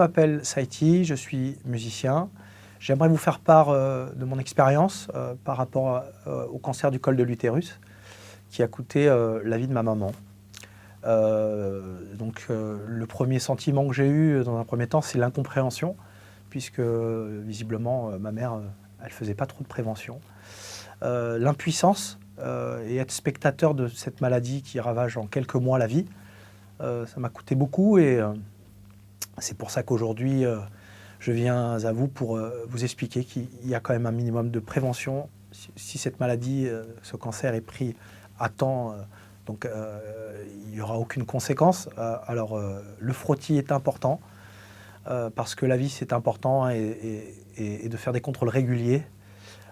m'appelle Saïti, je suis musicien. J'aimerais vous faire part de mon expérience par rapport au cancer du col de l'utérus qui a coûté la vie de ma maman. Le premier sentiment que j'ai eu dans un premier temps, c'est l'incompréhension, puisque visiblement ma mère, elle ne faisait pas trop de prévention. L'impuissance et être spectateur de cette maladie qui ravage en quelques mois la vie, ça m'a coûté beaucoup et c'est pour ça qu'aujourd'hui je viens à vous pour vous expliquer qu'il y a quand même un minimum de prévention. Si cette maladie, ce cancer est pris à temps, il n'y aura aucune conséquence. Le frottis est important parce que la vie c'est important et de faire des contrôles réguliers.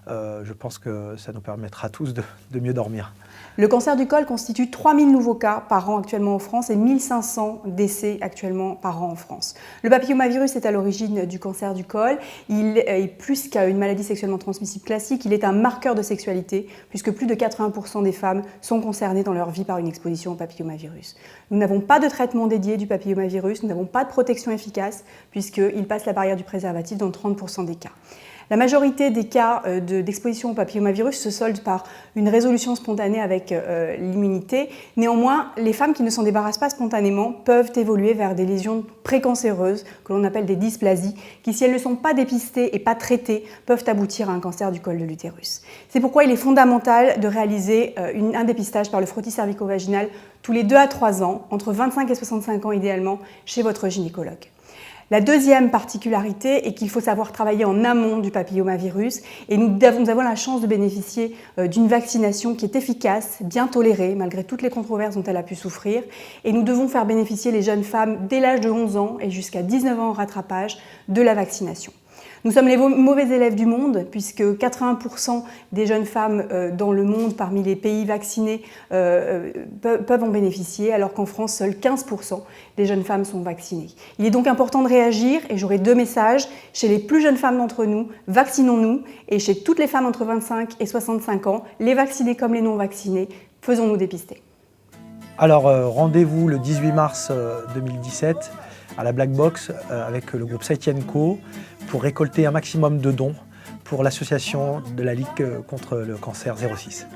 Je pense que ça nous permettra tous de mieux dormir. Le cancer du col constitue 3000 nouveaux cas par an actuellement en France et 1500 décès actuellement par an en France. Le papillomavirus est à l'origine du cancer du col. Il est plus qu'une maladie sexuellement transmissible classique, il est un marqueur de sexualité puisque plus de 80% des femmes sont concernées dans leur vie par une exposition au papillomavirus. Nous n'avons pas de traitement dédié du papillomavirus, nous n'avons pas de protection efficace puisqu'il passe la barrière du préservatif dans 30% des cas. La majorité des cas d'exposition au papillomavirus se soldent par une résolution spontanée avec l'immunité. Néanmoins, les femmes qui ne s'en débarrassent pas spontanément peuvent évoluer vers des lésions précancéreuses, que l'on appelle des dysplasies, qui, si elles ne sont pas dépistées et pas traitées, peuvent aboutir à un cancer du col de l'utérus. C'est pourquoi il est fondamental de réaliser un dépistage par le frottis cervico-vaginal tous les 2 à 3 ans, entre 25 et 65 ans idéalement, chez votre gynécologue. La deuxième particularité est qu'il faut savoir travailler en amont du papillomavirus et nous avons la chance de bénéficier d'une vaccination qui est efficace, bien tolérée malgré toutes les controverses dont elle a pu souffrir et nous devons faire bénéficier les jeunes femmes dès l'âge de 11 ans et jusqu'à 19 ans en rattrapage de la vaccination. Nous sommes les mauvais élèves du monde puisque 80% des jeunes femmes dans le monde parmi les pays vaccinés peuvent en bénéficier alors qu'en France, seuls 15% des jeunes femmes sont vaccinées. Il est donc important de réagir et j'aurai 2 messages. Chez les plus jeunes femmes d'entre nous, vaccinons-nous et chez toutes les femmes entre 25 et 65 ans, les vaccinées comme les non vaccinées, faisons-nous dépister. Alors rendez-vous le 18 mars 2017 à la Black Box avec le groupe Saïti & Co pour récolter un maximum de dons pour l'association de la Ligue contre le cancer 06.